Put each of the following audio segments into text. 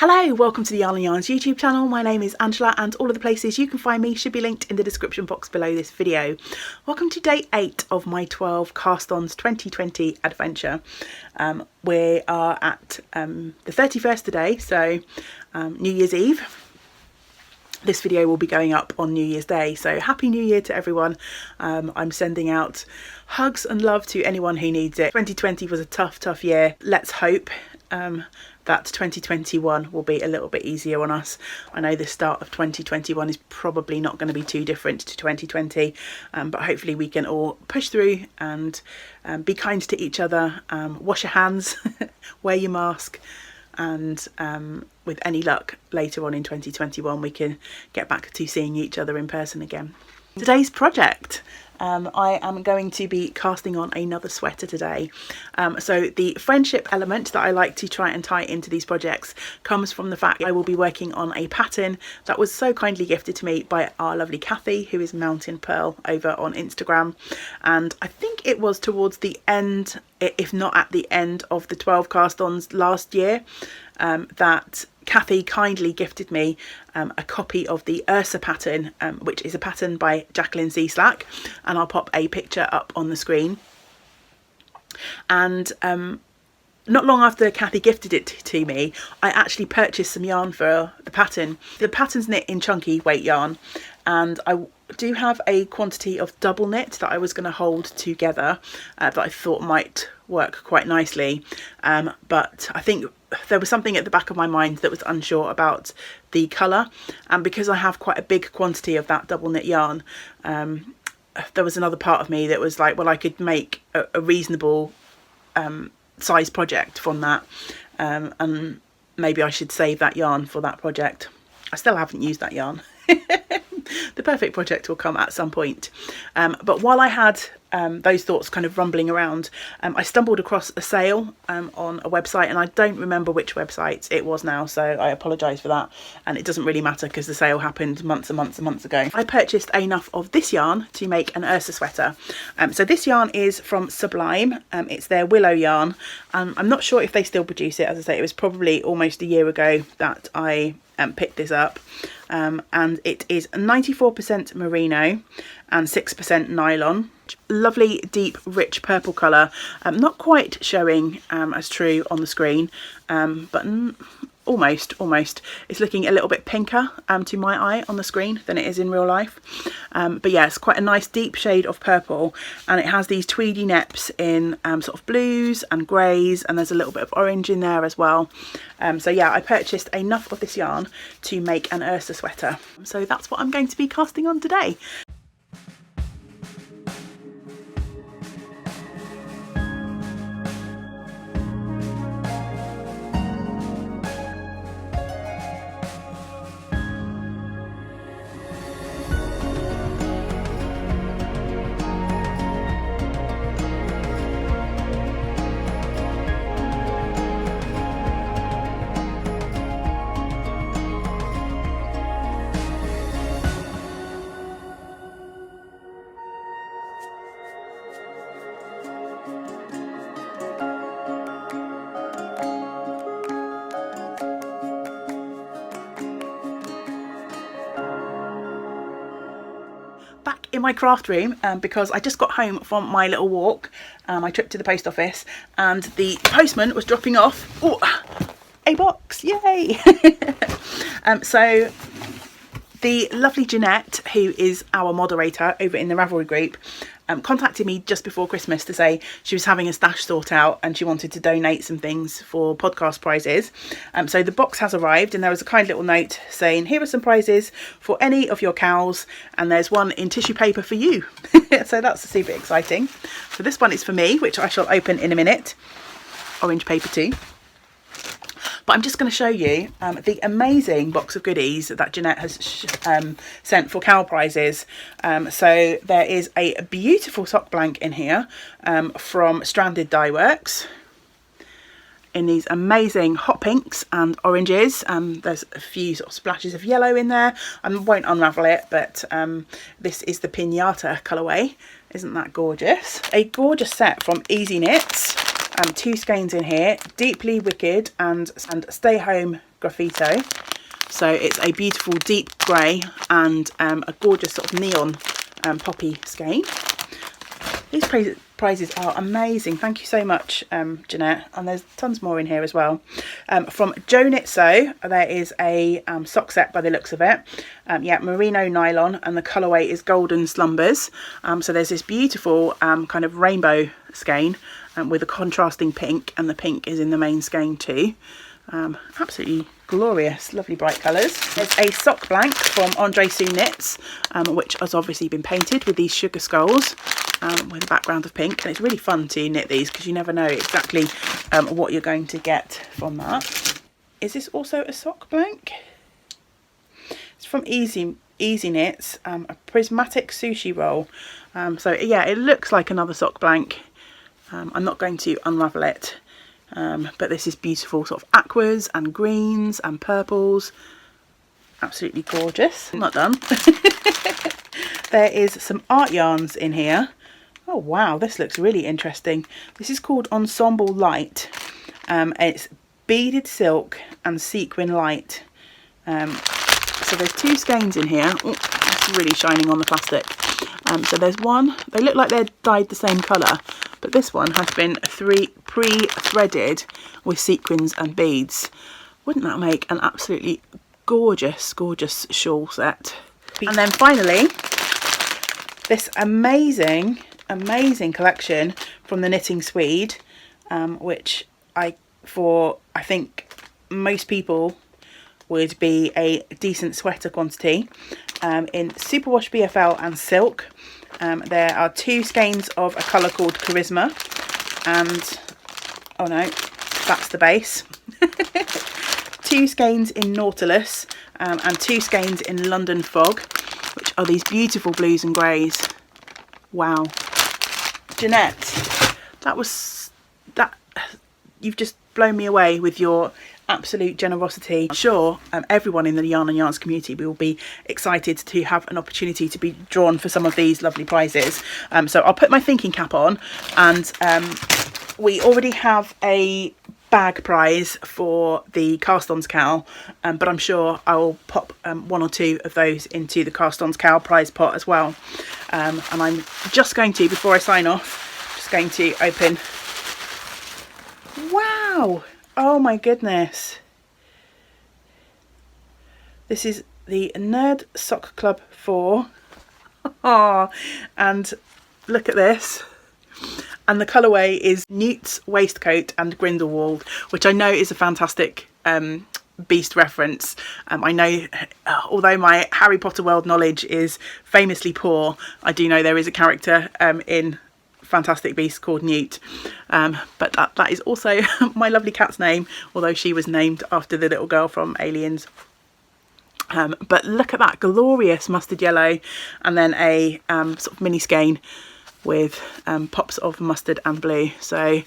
Hello, welcome to the Yarn and Yarns YouTube channel. My name is Angela and all of the places you can find me should be linked in the description box below this video. Welcome to day 8 of my 12 cast-ons 2020 adventure. We are at the 31st today, so New Year's Eve. This video will be going up on New Year's Day, so Happy New Year to everyone. I'm sending out hugs and love to anyone who needs it. 2020 was a tough year. Let's hope that 2021 will be a little bit easier on us. I know the start of 2021 is probably not going to be too different to 2020, but hopefully we can all push through and be kind to each other, wash your hands, wear your mask, and with any luck later on in 2021 we can get back to seeing each other in person again. Today's project, I am going to be casting on another sweater today. So the friendship element that I like to try and tie into these projects comes from the fact I will be working on a pattern that was so kindly gifted to me by our lovely Kathy, who is Mountain Pearl over on Instagram. And I think it was towards the end, if not at the end of the 12 cast-ons last year, that Kathy kindly gifted me a copy of the Ursa pattern, which is a pattern by Jacqueline C. Slack, and I'll pop a picture up on the screen. And not long after Kathy gifted it to me, I actually purchased some yarn for the pattern. The pattern's knit in chunky weight yarn, and I do have a quantity of double knit that I was going to hold together that I thought might work quite nicely, but I think there was something at the back of my mind that was unsure about the colour, and because I have quite a big quantity of that double knit yarn, there was another part of me that was like, well, I could make a reasonable size project from that, and maybe I should save that yarn for that project. I still haven't used that yarn. The perfect project will come at some point, but while I had those thoughts kind of rumbling around, I stumbled across a sale on a website, and I don't remember which website it was now, so I apologise for that, and it doesn't really matter because the sale happened months and months ago. I purchased enough of this yarn to make an Ursa sweater. So this yarn is from Sublime. It's their willow yarn. I'm not sure if they still produce it. As I say, it was probably almost a year ago that I picked this up, and it is 94% merino and 6% nylon. Lovely deep rich purple colour, not quite showing as true on the screen, but almost. It's looking a little bit pinker to my eye on the screen than it is in real life, but yeah, it's quite a nice deep shade of purple, and it has these tweedy neps in sort of blues and greys, and there's a little bit of orange in there as well. So yeah, I purchased enough of this yarn to make an Ursa sweater, so that's what I'm going to be casting on today. Back in my craft room, because I just got home from my little walk, my trip to the post office, and the postman was dropping off a box, yay! So the lovely Jeanette, who is our moderator over in the Ravelry group, contacted me just before Christmas to say she was having a stash sort out and she wanted to donate some things for podcast prizes. So the box has arrived, and there was a kind little note saying, here are some prizes for any of your cows, and there's one in tissue paper for you. So that's super exciting. So this one is for me, which I shall open in a minute. Orange paper too. But I'm just going to show you the amazing box of goodies that Jeanette has sent for cow prizes. So there is a beautiful sock blank in here from Stranded Dye Works in these amazing hot pinks and oranges. There's a few sort of splashes of yellow in there. I won't unravel it, but this is the Pinata colourway. Isn't that gorgeous? A gorgeous set from Easy Knits. two skeins in here, Deeply Wicked and Stay Home Graffito. So it's a beautiful deep grey and a gorgeous sort of neon poppy skein. These prizes are amazing. Thank you so much, Jeanette. And there's tons more in here as well. From Joe Knit Sew, there is a sock set by the looks of it. Yeah, merino nylon, and the colourway is Golden Slumbers. So there's this beautiful kind of rainbow skein with a contrasting pink, and the pink is in the main skein too. Absolutely glorious, lovely bright colours. There's a sock blank from Andre Sue Knits, which has obviously been painted with these sugar skulls with a background of pink, and it's really fun to knit these because you never know exactly what you're going to get from that. Is this also a sock blank? It's from Easy Knits, a prismatic sushi roll. So yeah, it looks like another sock blank. I'm not going to unravel it. But this is beautiful, sort of aquas and greens and purples. Absolutely gorgeous. Not done. There is some art yarns in here. Oh wow, this looks really interesting. This is called Ensemble Light. It's beaded silk and sequin light. So there's two skeins in here. Oh, it's really shining on the plastic. So there's one, they look like they're dyed the same colour, but this one has been pre-threaded with sequins and beads. Wouldn't that make an absolutely gorgeous, gorgeous shawl set? And then finally, this amazing, amazing collection from the Knitting Swede, which I think most people would be a decent sweater quantity, in superwash BFL and silk. There are two skeins of a colour called Charisma, and oh no, that's the base. Two skeins in Nautilus, and two skeins in London Fog, which are these beautiful blues and greys. Wow, Jeanette, you've just blown me away with your absolute generosity. I'm sure everyone in the Yarn and Yarns community will be excited to have an opportunity to be drawn for some of these lovely prizes. So I'll put my thinking cap on, and we already have a bag prize for the cast-ons cowl, but I'm sure I will pop one or two of those into the cast-ons cowl prize pot as well. And I'm just going to, before I sign off, just going to open. Wow! Oh my goodness. This is the Nerd Sock Club 4. Oh, and look at this. And the colourway is Newt's Waistcoat and Grindelwald, which I know is a fantastic Beast reference. I know, although my Harry Potter world knowledge is famously poor, I do know there is a character in Fantastic Beasts called Newt, but that is also my lovely cat's name, although she was named after the little girl from Aliens. But look at that glorious mustard yellow, and then a sort of mini skein with pops of mustard and blue. So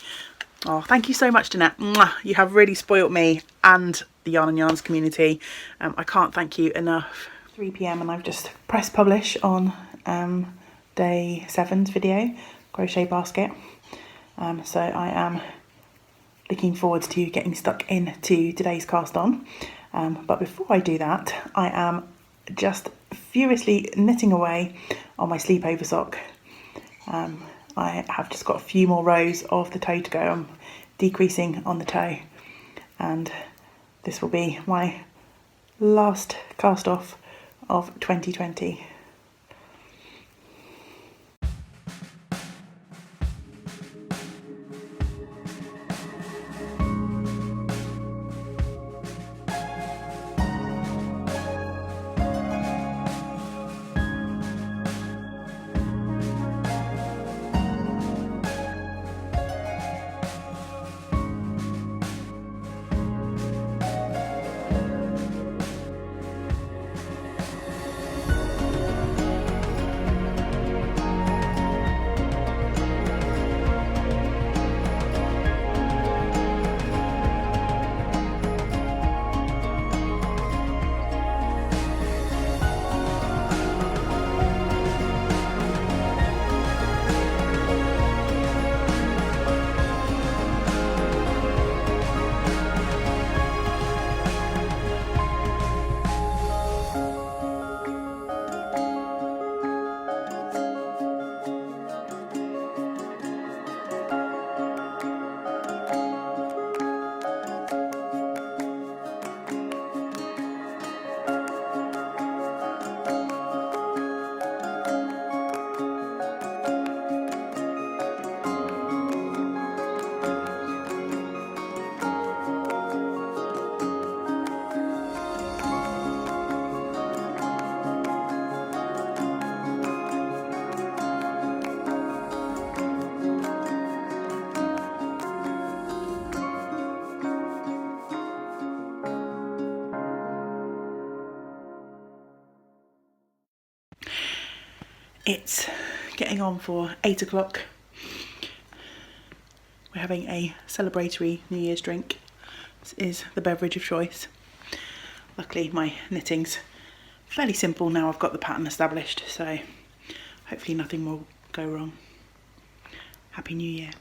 oh, thank you so much, Jeanette. Mwah! You have really spoilt me and the Yarn and Yarns community. I can't thank you enough. 3 PM and I've just pressed publish on day 7's video, crochet basket. So I am looking forward to getting stuck into today's cast on. But before I do that, I am just furiously knitting away on my sleepover sock. I have just got a few more rows of the toe to go. I'm decreasing on the toe, and this will be my last cast off of 2020. It's getting on for 8 o'clock. We're having a celebratory New Year's drink. This is the beverage of choice. Luckily my knitting's fairly simple now I've got the pattern established, so hopefully nothing will go wrong. Happy New Year.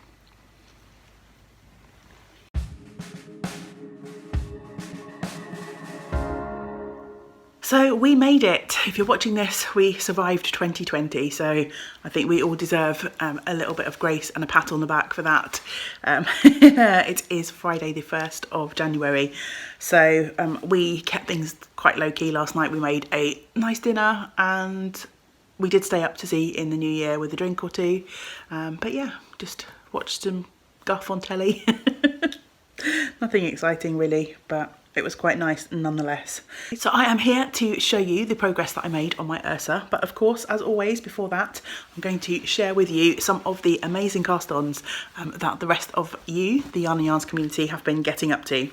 So we made it. If you're watching this, we survived 2020, so I think we all deserve a little bit of grace and a pat on the back for that. It is Friday the 1st of January, so we kept things quite low-key last night. We made a nice dinner and we did stay up to see in the new year with a drink or two, but yeah, just watched some guff on telly. Nothing exciting really, but it was quite nice nonetheless. So I am here to show you the progress that I made on my Ursa, but of course, as always, before that, I'm going to share with you some of the amazing cast-ons that the rest of you, the Yarn and Yarns community, have been getting up to.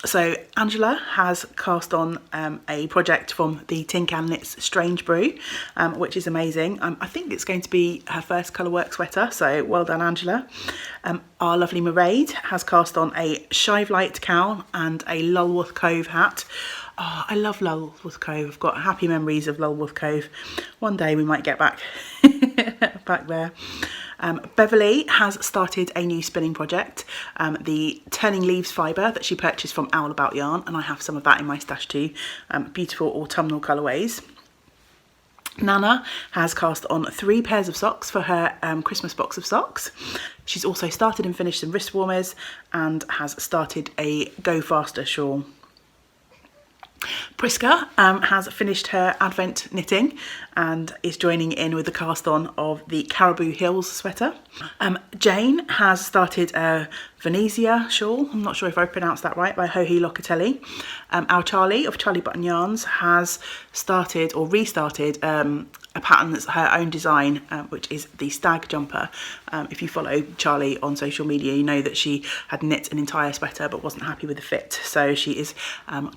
So Angela has cast on a project from the Tin Can Knits Strange Brew, which is amazing. I think it's going to be her first colourwork sweater, so well done, Angela. Our lovely Mairead has cast on a Shive Light cowl and a Lulworth Cove hat. Oh, I love Lulworth Cove. I've got happy memories of Lulworth Cove. One day we might get back back there. Beverly has started a new spinning project, the Turning Leaves fibre that she purchased from Owl About Yarn, and I have some of that in my stash too. Beautiful autumnal colourways. Nana has cast on 3 pairs of socks for her Christmas box of socks. She's also started and finished some wrist warmers and has started a Go Faster shawl. Priska has finished her Advent knitting and is joining in with the cast on of the Caribou Hills sweater. Jane has started a Venezia shawl, I'm not sure if I pronounced that right, by Hohi Locatelli. Our Charlie of Charlie Button Yarns has started or restarted a pattern that's her own design, which is the stag jumper. If you follow Charlie on social media, you know that she had knit an entire sweater but wasn't happy with the fit, so she is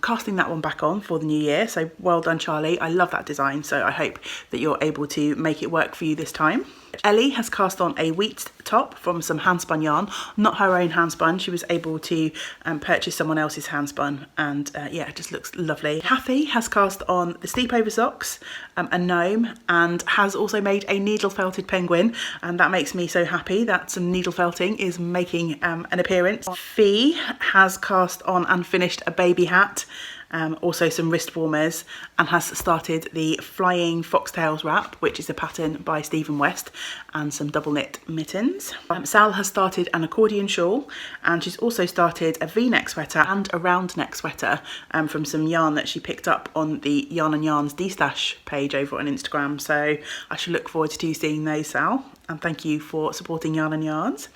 casting that one back on for the new year. So well done, Charlie. I love that design, so I hope that you're able to make it work for you this time. Ellie has cast on a wheat top from some handspun yarn, not her own handspun. She was able to purchase someone else's handspun, and yeah, it just looks lovely. Kathy has cast on the sleepover socks, a gnome, and has also made a needle felted penguin, and that makes me so happy that some needle felting is making an appearance. Fee has cast on and finished a baby hat, also some wrist warmers, and has started the Flying Foxtails wrap, which is a pattern by Stephen West, and some double knit mittens. Sal has started an accordion shawl, and she's also started a V-neck sweater and a round neck sweater from some yarn that she picked up on the Yarn and Yarns D-Stash page over on Instagram, so I shall look forward to seeing those, Sal, and thank you for supporting Yarn and Yarns.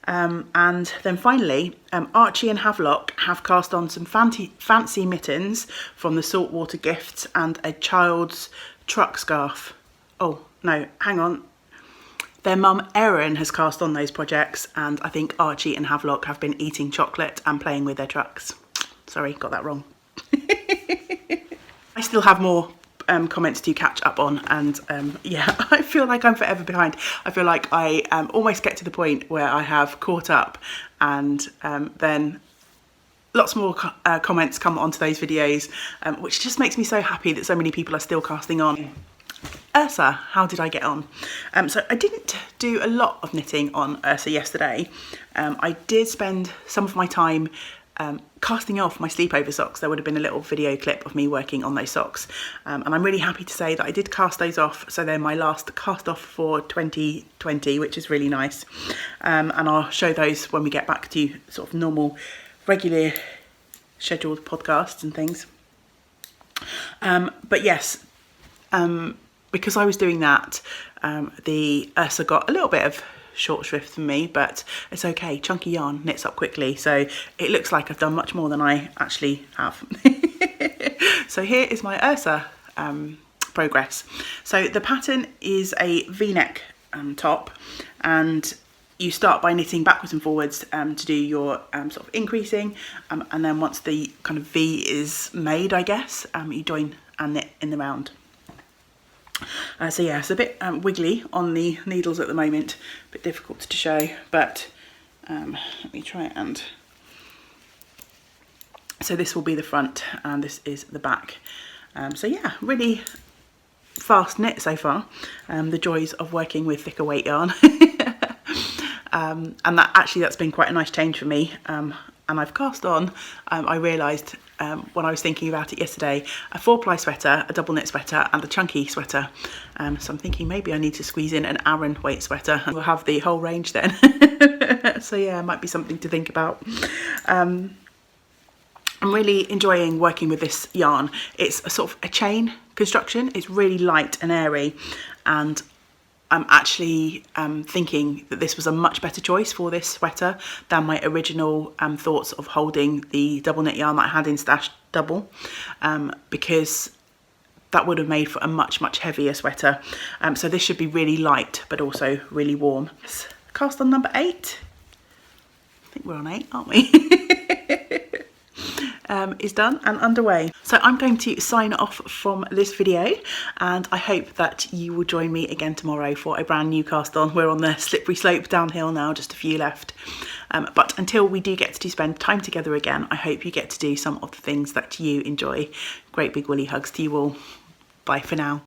And then finally, Archie and Havelock have cast on some fancy mittens from the Saltwater Gifts and a child's truck scarf. Oh, no, hang on. Their mum Erin has cast on those projects, and I think Archie and Havelock have been eating chocolate and playing with their trucks. Sorry, got that wrong. I still have more comments to catch up on, and yeah, I feel like I'm forever behind. I feel like I almost get to the point where I have caught up, and then lots more comments come onto those videos, which just makes me so happy that so many people are still casting on. Ursa, how did I get on? So I didn't do a lot of knitting on Ursa yesterday. I did spend some of my time casting off my sleepover socks. There would have been a little video clip of me working on those socks, and I'm really happy to say that I did cast those off, so they're my last cast off for 2020, which is really nice, and I'll show those when we get back to sort of normal regular scheduled podcasts and things. But yes, because I was doing that, the Ursa got a little bit of short shrift for me, but it's okay. Chunky yarn knits up quickly, so it looks like I've done much more than I actually have. So here is my Ursa progress. So the pattern is a V-neck top, and you start by knitting backwards and forwards to do your sort of increasing, and then once the kind of V is made, I guess, you join and knit in the round. So yeah, it's a bit wiggly on the needles at the moment, a bit difficult to show, but let me try and... So this will be the front and this is the back. So yeah, really fast knit so far. The joys of working with thicker weight yarn. And that's been quite a nice change for me. And I've cast on, I realised when I was thinking about it yesterday, a 4-ply sweater, a double knit sweater and a chunky sweater. So I'm thinking maybe I need to squeeze in an Aran weight sweater and we'll have the whole range then. So yeah, it might be something to think about. I'm really enjoying working with this yarn. It's a sort of a chain construction. It's really light and airy, and I'm actually thinking that this was a much better choice for this sweater than my original thoughts of holding the double knit yarn that I had in Stash Double, because that would have made for a much heavier sweater. So this should be really light but also really warm. Cast on number 8. I think we're on 8, aren't we? Is done and underway. So I'm going to sign off from this video, and I hope that you will join me again tomorrow for a brand new cast on. We're on the slippery slope downhill now, just a few left. But until we do get to spend time together again, I hope you get to do some of the things that you enjoy. Great big woolly hugs to you all. Bye for now.